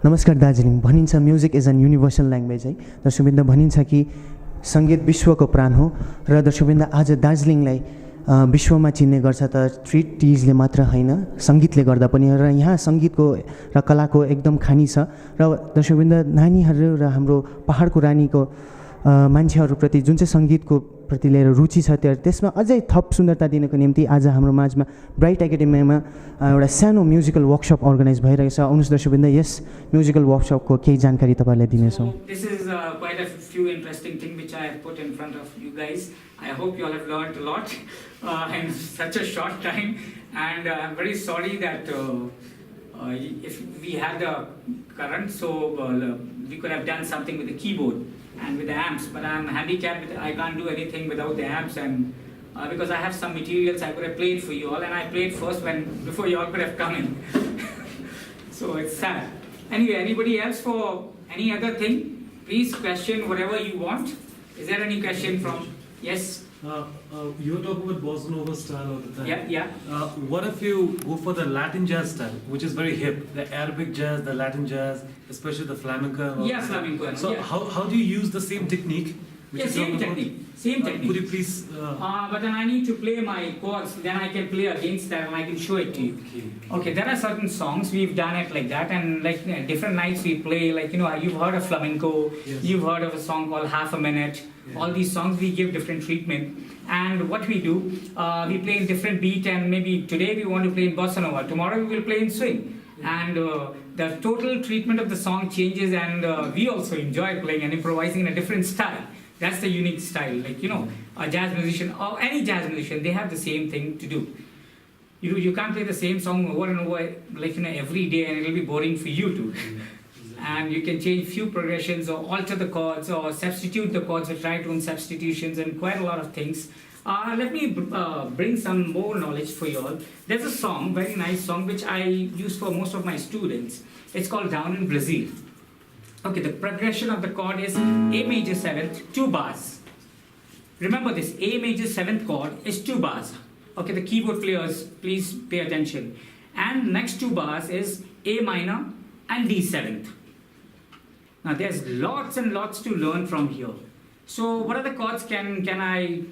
नमस्कार दार्जिलिङ। भनिन्छ music is an universal language है। दर्शकवृन्द, भनिन्छ कि सङ्गीत विश्वको प्राण हो र दर्शकवृन्द आज दार्जिलिङलाई विश्वमा चिन्ने गर्छ त थ्री टिजले मात्र होइन, सङ्गीतले गर्दा पनि। र यहाँ सङ्गीतको र कलाको एकदम खानी छ। र दर्शकवृन्द, नानीहरू र हाम्रो पहाडको रानीको मान्छेहरूप्रति जुन चाहिँ सङ्गीतको प्रति लिएर रुचि छ त्यसमा अझै थप सुन्दरता दिनको निम्ति आज हाम्रो माझमा ब्राइट एकाडेमीमा एउटा सानो म्युजिकल वर्कसप अर्गनाइज भइरहेको छ। आउनुहोस् दर्शकवृन्द, यस म्युजिकल वर्कसपको केही जानकारी तपाईँलाई दिनेछौँ। This is quite a few interesting things which I have put in front of you guys. I hope you all have learned a lot in such a short time, and I'm very sorry that if we had the current, so we could have done something with the keyboard and with the amps, but I'm handicapped. I can't do anything without the amps, and because I have some materials I could have played for you all, and I played first before you all could have come in. So it's sad. Anyway, anybody else for any other thing? Please question whatever you want. Is there any question from? Yes. You were talking about bossa nova style all the time. Yeah. What if you go for the Latin jazz style, which is very hip, the Arabic jazz, the Latin jazz, especially the flamenco? Yeah, flamenco. So yeah. how do you use the same technique? Yeah, same technique. Same technique. Could you please? But then I need to play my chords. Then I can play against that, and I can show it to you. Okay. There are certain songs we've done it like that, and like different nights we play. Like you've heard of flamenco. Yes. You've heard of a song called Half a Minute. Yeah. All these songs we give different treatment. And what we do, we play in different beat, and maybe today we want to play in bossa nova. Tomorrow we will play in swing. And the total treatment of the song changes, and we also enjoy playing and improvising in a different style. That's the unique style. Like, a jazz musician or any jazz musician, they have the same thing to do. You can't play the same song over and over like every day, and it'll be boring for you too. And you can change few progressions or alter the chords or substitute the chords with tritone substitutions and quite a lot of things. Let me bring some more knowledge for you all. There's a song, very nice song, which I use for most of my students. It's called Down in Brazil. Okay, the progression of the chord is A major 7th, 2 bars. Remember this, A major 7th chord is 2 bars. Okay, the keyboard players, please pay attention. And next 2 bars is A minor and D 7th. Now there's lots and lots to learn from here. So what are the chords can I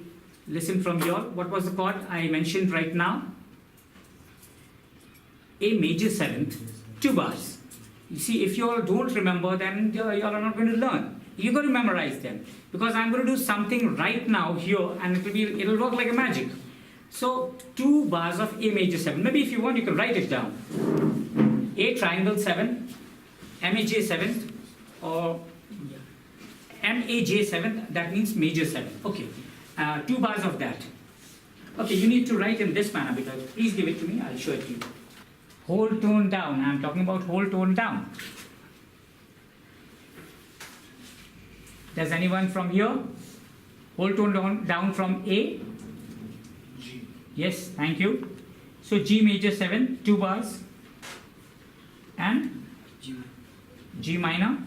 listen from here? What was the chord I mentioned right now? A major 7th, 2 bars. You see, if you all don't remember, then you all are not going to learn. You're going to memorize them, because I'm going to do something right now here, and it'll work like a magic. So 2 bars of A major 7. Maybe if you want, you can write it down. A triangle 7, MAJ 7th, or MAJ 7th, that means major 7. Okay, 2 bars of that. Okay, you need to write in this manner, because please give it to me, I'll show it to you. Whole tone down, I'm talking about whole tone down. Does anyone from here? Whole tone down from A? G. Yes, thank you. So G major 7, 2 bars. And? G minor.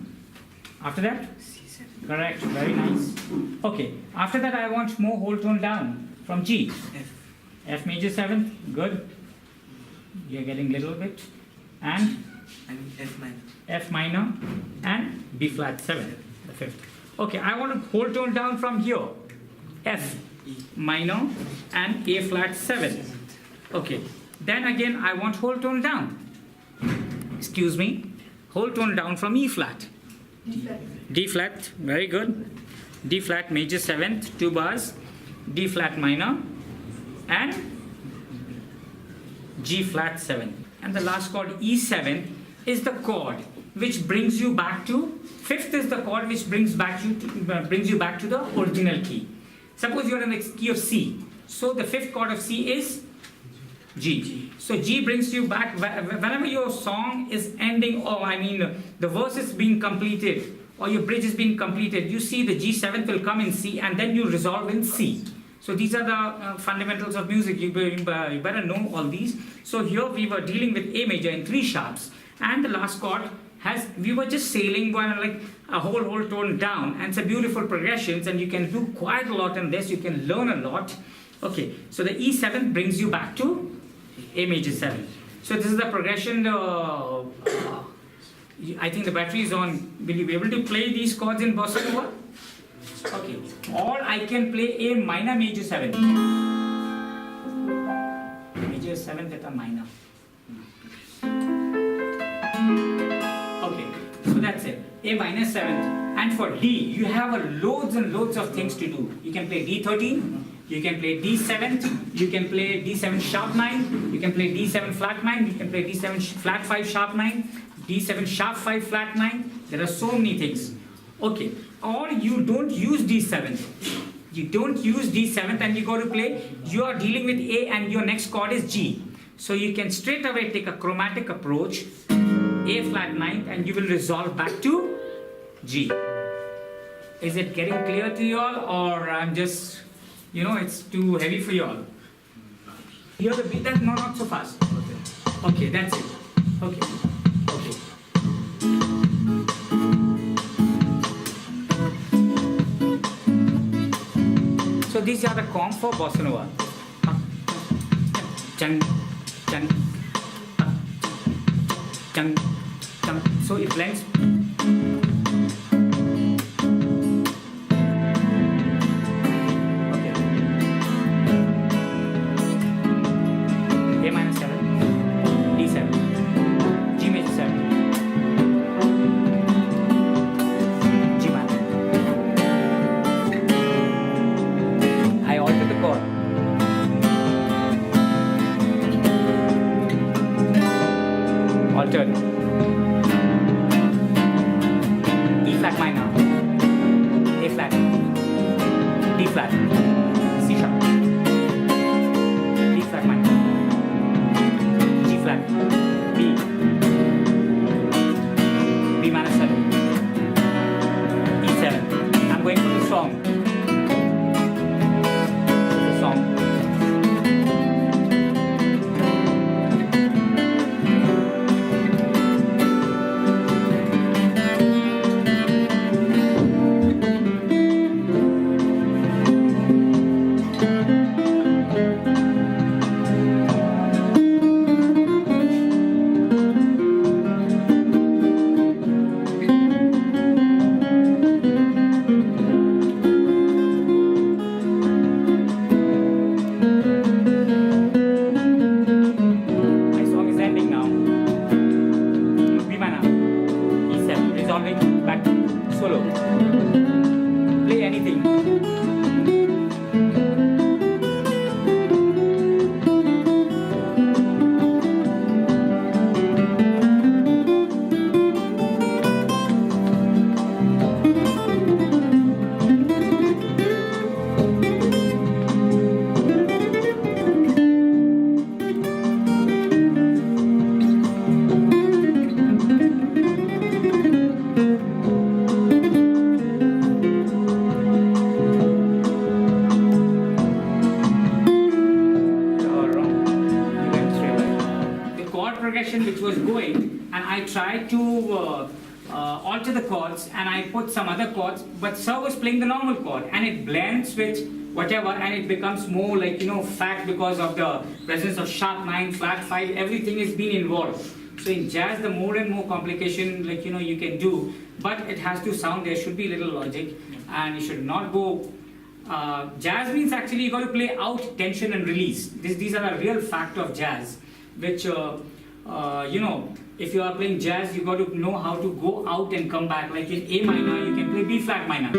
After that? C7. Correct, very nice. Okay, after that I want more whole tone down from G. F major 7th, good. You're getting a little bit. And? F minor. F minor and B flat 7, the 5th. Okay, I want to whole tone down from here. F minor and A flat 7. Okay, then again I want whole tone down. Excuse me. Whole tone down from E flat. D flat, very good. D flat major 7th, 2 bars. D flat minor and G flat 7. And the last chord E7 is the chord which brings you back to, 5th is the chord which brings you back to the original key. Suppose you're in the key of C. So the 5th chord of C is G. So G brings you back whenever your song is ending, or the verse is being completed, or your bridge is being completed, you see the G7th will come in C, and then you resolve in C. So these are the fundamentals of music. You better know all these. So here we were dealing with A major in 3 sharps, and the last chord we were just sailing like a whole tone down, and it's a beautiful progressions, and you can do quite a lot in this. You can learn a lot. Okay, so the E7 brings you back to A major 7. So this is the progression I think the battery is on. Will you be able to play these chords in bossa nova? Okay. Or I can play A minor major 7. Major 7 that are minor. Okay. So that's it. A minor 7th. And for D, you have loads and loads of things to do. You can play D13. You can play D7, you can play D7 sharp 9, you can play D7 flat 9, you can play D7 flat 5 sharp 9, D7 sharp 5 flat 9. There are so many things. Okay, or you don't use D7. You don't use D7 and you go to play, you are dealing with A and your next chord is G. So you can straight away take a chromatic approach, A flat 9th, and you will resolve back to G. Is it getting clear to you all, or I'm just... it's too heavy for you all. Hear the beat? That no, not so fast. Okay, that's it. Okay. So these are the comp for bossa nova. Chung, chung, chung, chung. So it blends. Altered. E flat minor, A flat, D flat, C sharp, D flat minor, G flat, B minor 7, E7. I'm going for the song. Back solo. Play anything. Which was going, and I tried to alter the chords, and I put some other chords, but Sir was playing the normal chord, and it blends with whatever, and it becomes more like fact because of the presence of sharp 9, flat 5, everything is being involved. So in jazz, the more and more complication you can do, but it has to sound. There should be little logic, and you should not go. Jazz means actually you got to play out, tension, and release. These are a real fact of jazz, which. If you are playing jazz, you got to know how to go out and come back. Like in A minor, you can play B flat minor.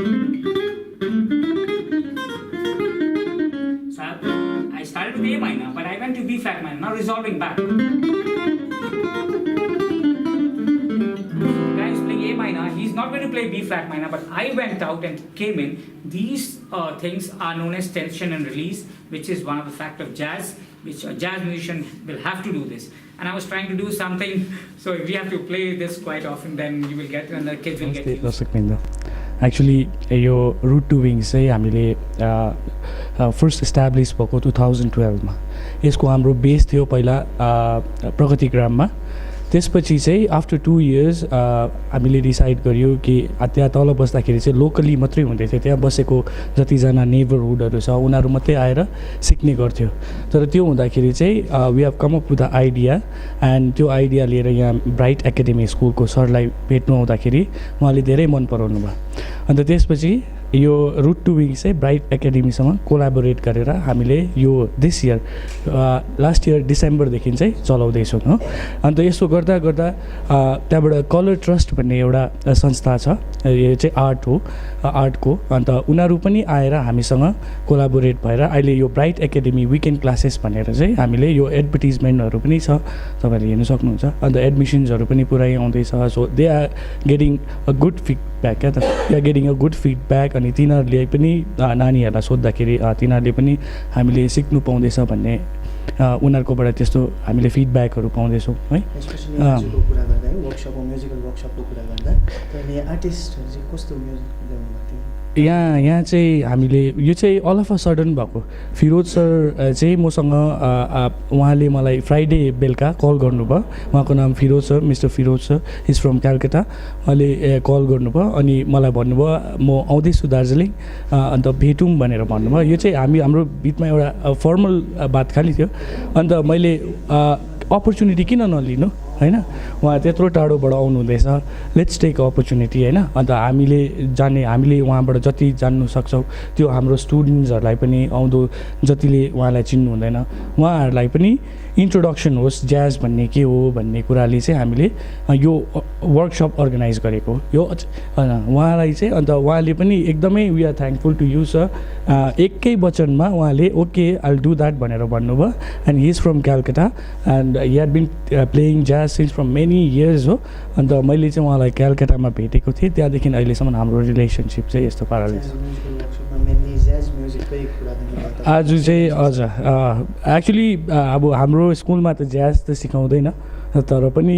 So I started with A minor, but I went to B flat minor, now resolving back. Guy is playing A minor, he's not going to play B flat minor, but I went out and came in. These things are known as tension and release, which is one of the fact of jazz, which a jazz musician will have to do this. And I was trying to do something, so if we have to play this quite often, then you will get, and the kids will get used. Actually, yo Root to Wings चाहिँ हामीले first establish भएको 2012 मा यसको हाम्रो base थियो पहिला प्रगतिग्राममा त्यसपछि चाहिँ आफ्टर 2 इयर्स हामीले डिसाइड गर्यो कि त्यहाँ तल बस्दाखेरि चाहिँ लोकली मात्रै हुँदै थियो, त्यहाँ बसेको जतिजना नेबरहुडहरू छ उनीहरू मात्रै आएर सिक्ने गर्थ्यो। तर त्यो हुँदाखेरि चाहिँ we have come up with the idea, and त्यो आइडिया लिएर यहाँ ब्राइट एकाडेमी स्कुलको सरलाई भेट्नु आउँदाखेरि उहाँले धेरै मन पराउनु भयो। अन्त त्यसपछि यो रुट टु विङ्स चाहिँ ब्राइट एकाडेमीसँग कोलाबोरेट गरेर हामीले यो दिस इयर लास्ट इयर डिसेम्बरदेखि चाहिँ चलाउँदैछौँ हो। अन्त यसो गर्दा गर्दा त्यहाँबाट कलर ट्रस्ट भन्ने एउटा संस्था छ, यो चाहिँ आर्टको, अन्त उनीहरू पनि आएर हामीसँग कोलाबोरेट भएर अहिले यो ब्राइट एकाडेमी विकेन्ड क्लासेस भनेर चाहिँ हामीले यो एडभर्टिजमेन्टहरू पनि छ, तपाईँहरूले हेर्नु सक्नुहुन्छ। अन्त एडमिसन्सहरू पनि पुरै आउँदैछ। So they are getting a good feedback क्या त, they are getting a good feedback. अनि तिनीहरूले पनि नानीहरूलाई सोद्धाखेरि तिनीहरूले पनि हामीले सिक्नु पाउँदैछ भन्ने उनीहरूकोबाट त्यस्तो हामीले फिडब्याकहरू पाउँदैछौँ है। स्पेसली म्युजिकको कुरा गर्दा है, वर्कसप म्युजिकल वर्कसपको कुरा गर्दा तपाईँले आर्टिस्टहरू चाहिँ कस्तो म्युजिक ल्याउनुभएको थियो? यहाँ चाहिँ हामीले यो चाहिँ अल अफ अ सडन भएको। फिरोज सर चाहिँ मसँग उहाँले मलाई फ्राइडे बेलुका कल गर्नुभयो। उहाँको नाम Firoz sir, mister Firoz sir, is from Calcutta. उहाँले कल गर्नुभयो अनि मलाई भन्नुभयो म आउँदैछु दार्जिलिङ, अन्त भेटौँ भनेर भन्नुभयो। यो चाहिँ हाम्रो बिचमा एउटा फर्मल बात खालि थियो। अन्त मैले अपर्च्युनिटी किन नलिनु होइन, उहाँ त्यत्रो टाढोबाट आउनु हुँदैछ, लेट्स टेक अपर्च्युनिटी होइन। अन्त हामीले उहाँबाट जति जान्नु सक्छौँ त्यो हाम्रो स्टुडेन्ट्सहरूलाई पनि, आउँदो जतिले उहाँलाई चिन्नु हुँदैन उहाँहरूलाई पनि इन्ट्रोडक्सन होस् ज्याज भन्ने के हो भन्ने कुराले चाहिँ हामीले यो वर्कसप अर्गनाइज गरेको यो उहाँलाई चाहिँ। अन्त उहाँले पनि एकदमै we are thankful to you sir. एकै वचनमा उहाँले ओके आई डु द्याट भनेर भन्नुभयो। And he is from Calcutta and he had bin playing jazz since from many years हो। अन्त मैले चाहिँ उहाँलाई क्यालकाटामा भेटेको थिएँ, त्यहाँदेखि अहिलेसम्म हाम्रो रिलेसनसिप चाहिँ यस्तो पाराले छ। आज चाहिँ हजुर एक्चुली अब हाम्रो स्कुलमा त ज्याज त सिकाउँदैन, तर पनि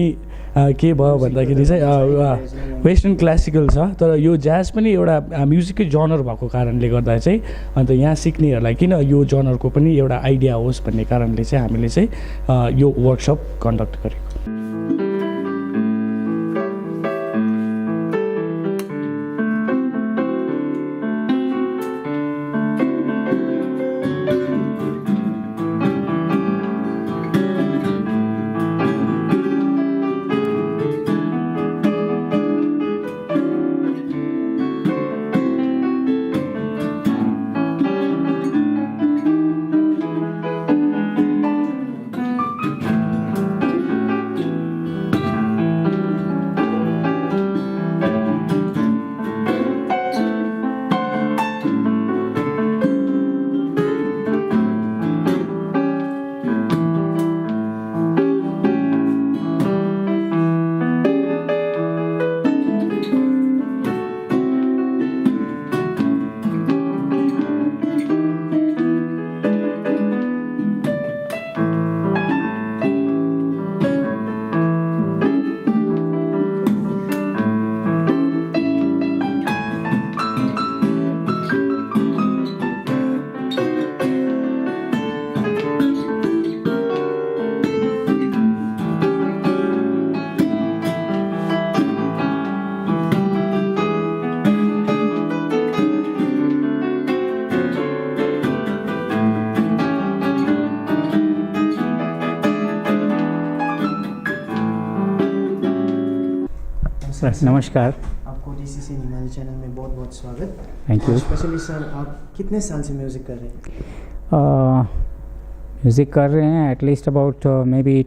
के भयो भन्दाखेरि चाहिँ वेस्टर्न क्लासिकल छ, तर यो ज्याज पनि एउटा म्युजिकै जनर भएको कारणले गर्दा चाहिँ अन्त यहाँ सिक्नेहरूलाई किन यो जनरको पनि एउटा आइडिया होस् भन्ने कारणले चाहिँ हामीले चाहिँ यो वर्कसप कन्डक्ट गरेको। नमस्कार, आपको DCC निमाली चैनल में बहुत बहुत स्वागत। Thank you. स्पेशली सर, आप कितने साल से म्यूज़िक कर रहे हैं? म्यूज़िक कर रहे हैं at least about may be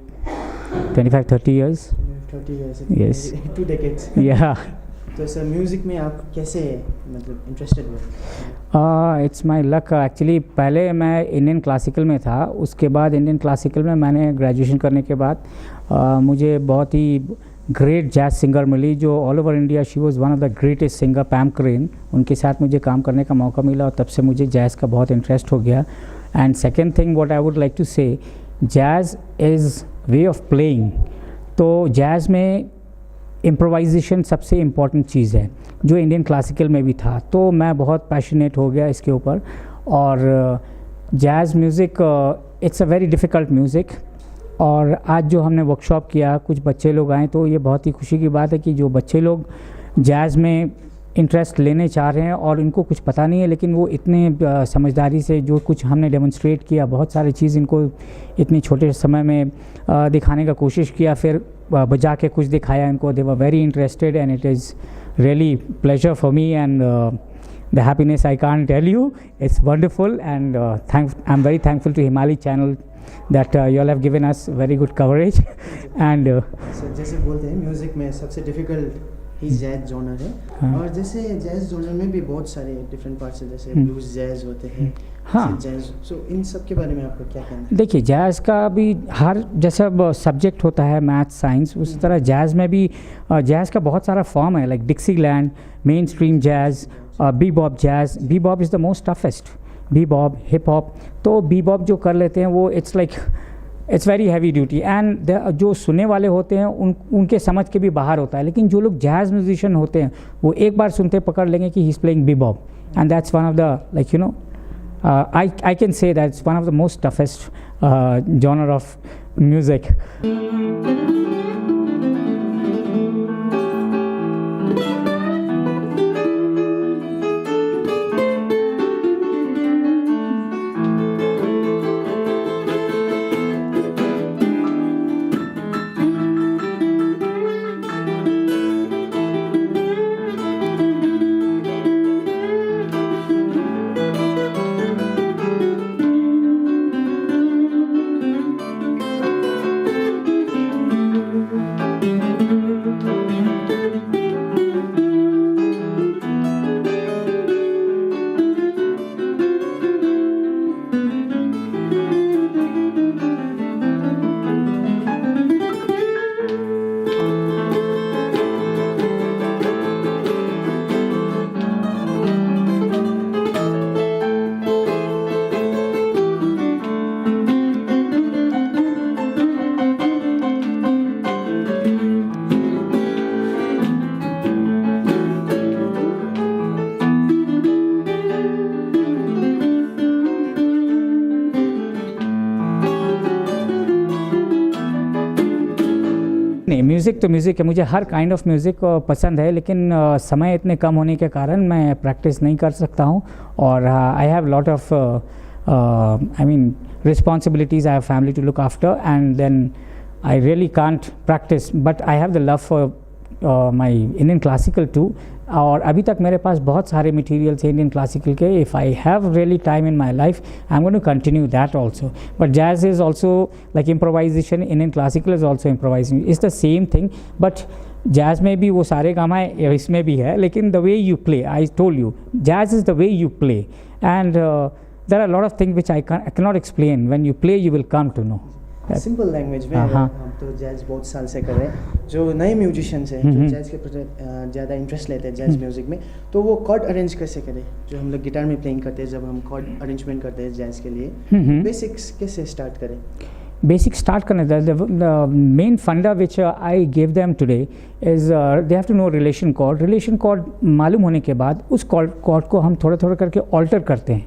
25-30 years. 30 years. Yes. 2 decades. या तो सर म्यूज़िक में आप कैसे मतलब इंटरेस्टेड हुए? It's my luck. एक्चुअली पहले मैं इंडियन क्लासिकल में था, उसके बाद इंडियन क्लासिकल में मैंने ग्रेजुएशन करने के बाद मुझे बहुत ही ग्रेट जैज सिंगर मिली जो all over India, she was one of the greatest singer, पैम crane. उनके साथ मुझे काम करने का मौका मिला और तब से मुझे जैज़ का बहुत इंटरेस्ट हो गया। And second thing what I would like to say, jazz is way of playing. तो जैज़ में इम्प्रोवाइजेशन सबसे इम्पॉर्टेंट चीज़ है, जो इंडियन क्लासिकल में भी था। तो मैं बहुत पैशनेट हो गया इसके ऊपर। और jazz music it's a very difficult music, और आज जो हमने वर्कशॉप किया, कुछ बच्चे लोग आए, तो ये बहुत ही खुशी की बात है कि जो बच्चे लोग जैज़ में इंटरेस्ट लेने चाह रहे हैं और इनको कुछ पता नहीं है, लेकिन वो इतने समझदारी से जो कुछ हमने डेमोन्स्ट्रेट किया, बहुत सारी चीज़ इनको इतने छोटे समय में दिखाने का कोशिश किया, फिर बजा के कुछ दिखाया इनको. They were very interested and it is really pleasure for me and the happiness I can't tell you. It's wonderful, and I'm very thankful to Himali channel that you all have given us very good coverage. And sir जैसे बोलते हैं music में सबसे difficult ही jazz genre है. हाँ. और जैसे jazz genre में भी बहुत सारे डिफरेंट पार्ट्स हैं, जैसे ब्लूज़ जैज़ होते हैं. हाँ. जैज़, सो इन सब के बारे में आपको क्या कहना है? देखिए, जैज़ का भी हर जैसा सब्जेक्ट होता है, मैथ, साइंस, उसी तरह जैज़ में भी जैज़ का बहुत सारा फॉर्म है, like Dixieland, mainstream jazz, bebop jazz. Bebop is the most toughest. Bebop, hip hop. तो bebop जो कर लेते हैं वो it's very heavy duty, and जो सुनने वाले होते हैं उनके समझ के भी बाहर होता है. लेकिन जो लोग जैज़ म्यूजिशियन होते हैं वो एक बार सुनते पकड़ लेंगे कि he is playing bebop, and that's one of the, like, you know, I can say that it's one of the most toughest genre of music. नहीं, म्यूज़िक तो म्यूज़िक है, मुझे हर काइंड ऑफ म्यूज़िक पसंद है, लेकिन समय इतने कम होने के कारण मैं प्रैक्टिस नहीं कर सकता हूँ. और I have lot of I mean responsibilities, I have family to look after, and then I really can't practice, but I have the love for my Indian classical too. और अभी तक मेरे पास बहुत सारे मटेरियल्स हैं इंडियन क्लासिकल के. If I have really time in my life, I am going to continue that also. But jazz is also like improvisation, Indian classical is also improvising, is the same thing. But jazz में भी वो सारे काम है, इसमें भी है, लेकिन the way you play, I told you, jazz is the way you play, and there are lot of things which I can not explain. When you play you will come to know. Simple language में हाँ. हम तो jazz बहुत साल से कर रहे हैं. जो नए म्यूजिशियंस हैं जो जैज़ के प्रति ज़्यादा इंटरेस्ट लेते हैं जैज़ म्यूज़िक में, तो वो कॉर्ड अरेंज कैसे करें? जो हम लोग गिटार में प्लेइंग करते हैं, जब हम कॉर्ड अरेंजमेंट करते हैं जैज़ के लिए, बेसिक्स कैसे स्टार्ट करें? Basic start करने, the main funda which I gave them today is they have to know relation chord. Relation chord मालूम होने के बाद उस chord को हम थोड़ा थोड़ा करके alter करते हैं.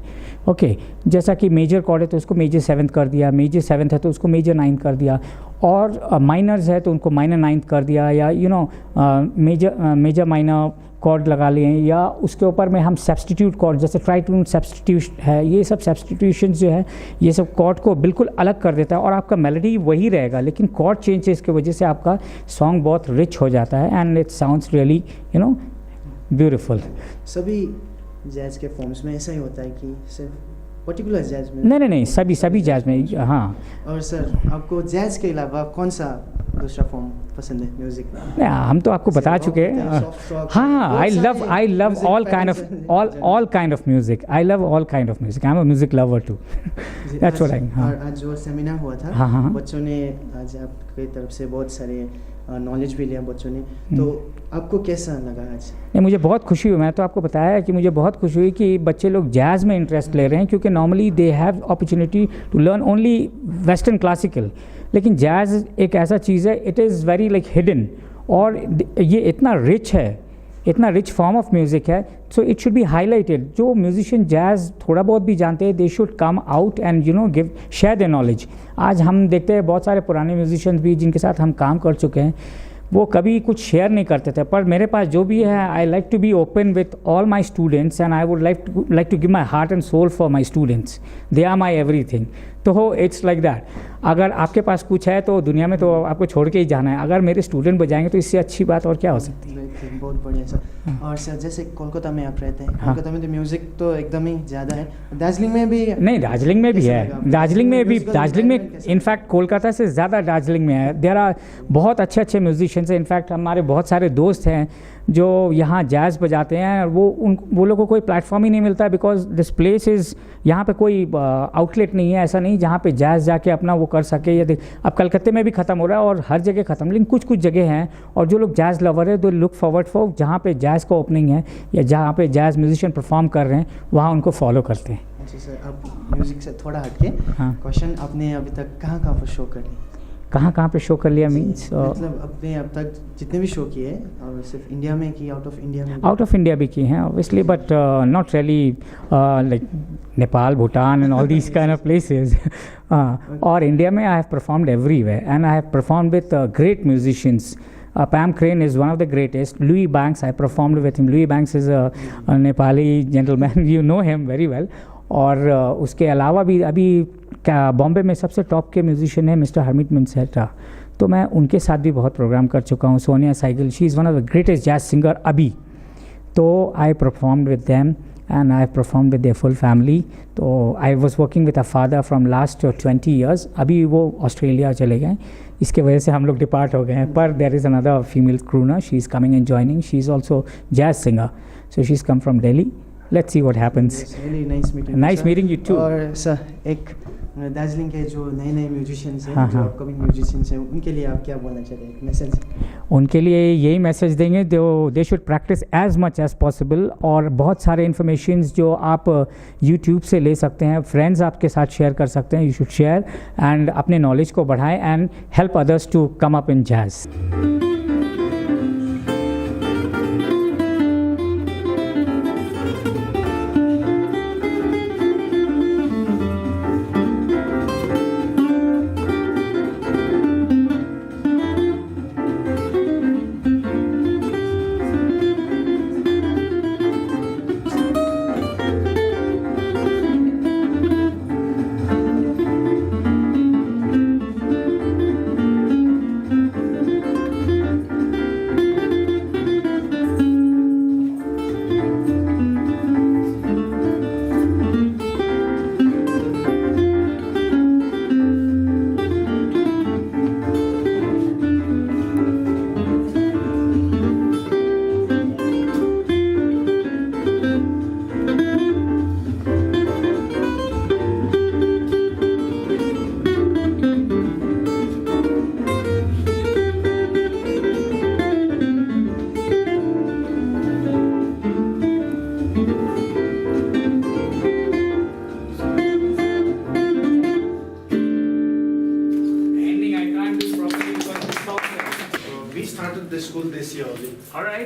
ओके, जैसा कि मेजर कॉर्ड है तो उसको मेजर 7th कर दिया, मेजर 7th है तो उसको मेजर 9th कर दिया, और माइनर्स है तो उनको माइनर 9th कर दिया, या you know major minor chord लगा लिए, या उसके ऊपर में हम सब्स्टिट्यूट कॉर्ड, जैसे ट्राइटून सब्स्टिट्यूट है, ये सब सब्स्टिट्यूशंस जो है ये सब कॉर्ड को बिल्कुल अलग कर देता है, और आपका मेलोडी वही रहेगा, लेकिन कॉर्ड चेंजेस की वजह से आपका सॉन्ग बहुत रिच हो जाता है, and it sounds really you know beautiful. सभी जैज़ के फॉर्म्स में ऐसा ही होता है कि सिर्फ पर्टिकुलर जैज़ में? नहीं, सभी जैज़ में. हाँ. और सर, आपको जैज़ के अलावा कौन सा दूसरा फॉर्म पसंद है म्यूजिक में? नहीं, हम तो आपको बता चुके हैं. हाँ, I love all kind of music. I love all kind of music. I am a music lover too. That's what I. और आज जो सेमिनार हुआ था, हाँ. बच्चों ने आज आपकी तरफ से बहुत सारे नॉलेज भी लिया बच्चों ने, तो आपको कैसा लगा आज? नहीं, मुझे बहुत खुशी हुई. मैं तो आपको बताया कि मुझे बहुत खुशी हुई कि बच्चे लोग जैज़ में इंटरेस्ट ले रहे हैं, क्योंकि normally they have opportunity to learn only western classical, लेकिन जैज़ एक ऐसा चीज़ है, it is very like hidden, और ये इतना रिच है इतना रिच फॉर्म ऑफ म्यूज़िक है, so it should be highlighted. जो म्यूजिशियन जैज़ थोड़ा बहुत भी जानते हैं, they should come out and give share the knowledge. आज हम देखते हैं बहुत सारे पुराने म्यूजिशियंस भी जिनके साथ हम काम कर चुके हैं, वो कभी कुछ शेयर नहीं करते थे, पर मेरे पास जो भी है, I like to be open with all my students and I would like to give my heart and soul for my students. They are my everything. तो इट्स लाइक दैट. अगर आपके पास कुछ है तो दुनिया में तो आपको छोड़ के ही जाना है. अगर मेरे स्टूडेंट बजाएंगे तो इससे अच्छी बात और क्या हो सकती है. बहुत बढ़िया सर. और सर जैसे कोलकाता में आप रहते हैं, कोलकाता में तो म्यूज़िक तो एकदम ही ज़्यादा है. दार्जिलिंग में भी नहीं, दार्जिलिंग में भी है. दार्जिलिंग में इनफैक्ट कोलकाता से ज़्यादा दार्जिलिंग में है. देयर आर बहुत अच्छे अच्छे म्यूजिशियंस हैं. इनफैक्ट हमारे बहुत सारे दोस्त हैं जो यहाँ जैज़ बजाते हैं. वो लोगों को कोई प्लेटफॉर्म ही नहीं मिलता बिकॉज दिस प्लेस इज़, यहाँ पे कोई आउटलेट नहीं है, ऐसा नहीं जहाँ पे जैज़ जाके अपना वो कर सके. या अब कलकत्ते में भी ख़त्म हो रहा है और हर जगह ख़त्म, लेकिन कुछ जगह हैं. और जो लोग जैज़ लवर है, दो लुक फॉरवर्ड फॉर जहाँ पे जैज़ का ओपनिंग है या जहाँ पे जैज़ म्यूजिशियन परफॉर्म कर रहे हैं, वहाँ उनको फॉलो करते हैं. अच्छा सर, अब म्यूज़िक से थोड़ा हटके क्वेश्चन, आपने अभी तक कहाँ पर शो कर लिया? कहाँ पे शो कर लिया मीन्स मतलब अपने अब तक जितने भी शो किए, और सिर्फ इंडिया में कि आउट ऑफ इंडिया में? आउट ऑफ इंडिया भी किए हैं obviously, but not really like Nepal, Bhutan and all these kind of places. और इंडिया में I have performed everywhere and I have performed with great musicians. Pam Crane is one of the greatest. Louis Banks, I performed with him. Louis Banks is a Nepali gentleman. You know him very well. और उसके अलावा भी अभी क्या बॉम्बे में सबसे top के musician है मिस्टर हरमीत मिंसेटा. तो मैं उनके साथ भी बहुत प्रोग्राम कर चुका हूँ. Sonia cycle, she is one of the greatest jazz singer अभी. तो आई performed with them and I have performed with their full family. तो I was working with a father from last 20 years. अभी वो ऑस्ट्रेलिया चले गए, इसके वजह से हम लोग डिपार्ट हो गए हैं. पर there is another female crooner, she is coming and joining. She is also jazz singer, so she's come from Delhi. Let's see what happens. Yes, really nice meeting. Nice meeting you too. और sir एक दार्जिलिंग के जो नए musicians हैं, जो upcoming musicians हैं, उनके लिए आप क्या बोलना चाहते हैं? एक मैसेज. उनके लिए यही मैसेज देंगे, they should practice as much as possible. और बहुत सारे इन्फॉर्मेशंस जो आप यूट्यूब से ले सकते हैं, फ्रेंड्स आपके साथ शेयर कर सकते हैं. यू शुड शेयर एंड अपने नॉलेज को बढ़ाएं and help others to come up in jazz.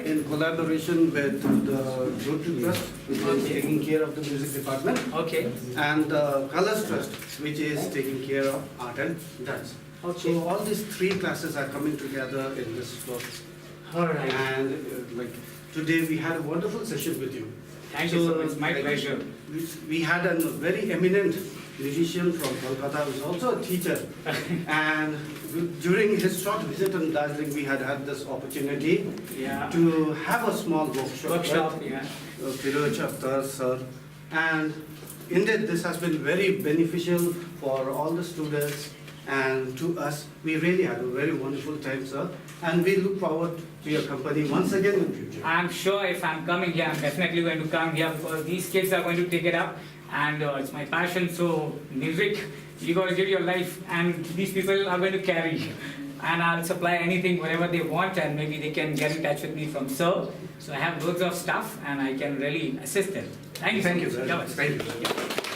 In collaboration with the Rotary Trust, which is taking care of the music department. Okay. And the Colors Trust, which is taking care of art and dance. Okay. So all these three classes are coming together in this floor. All right. And like today we had a wonderful session with you. Thank you so much. It's my pleasure. We had a very eminent musician from Kolkata who is also a teacher. And during his short visit in Darjeeling, we had this opportunity to have a small workshop. Right? Firoj Akhtar sir. And indeed, this has been very beneficial for all the students and to us. We really had a very wonderful time, sir. And we look forward to your company once again in future. I'm sure if I'm coming here, I'm definitely going to come here because these kids are going to take it up. And it's my passion, so music, you got to give your life, and these people are going to carry. And I'll supply anything, whatever they want, and maybe they can get in touch with me from Sir. So I have loads of stuff, and I can really assist them. Thank you so much. Thank you.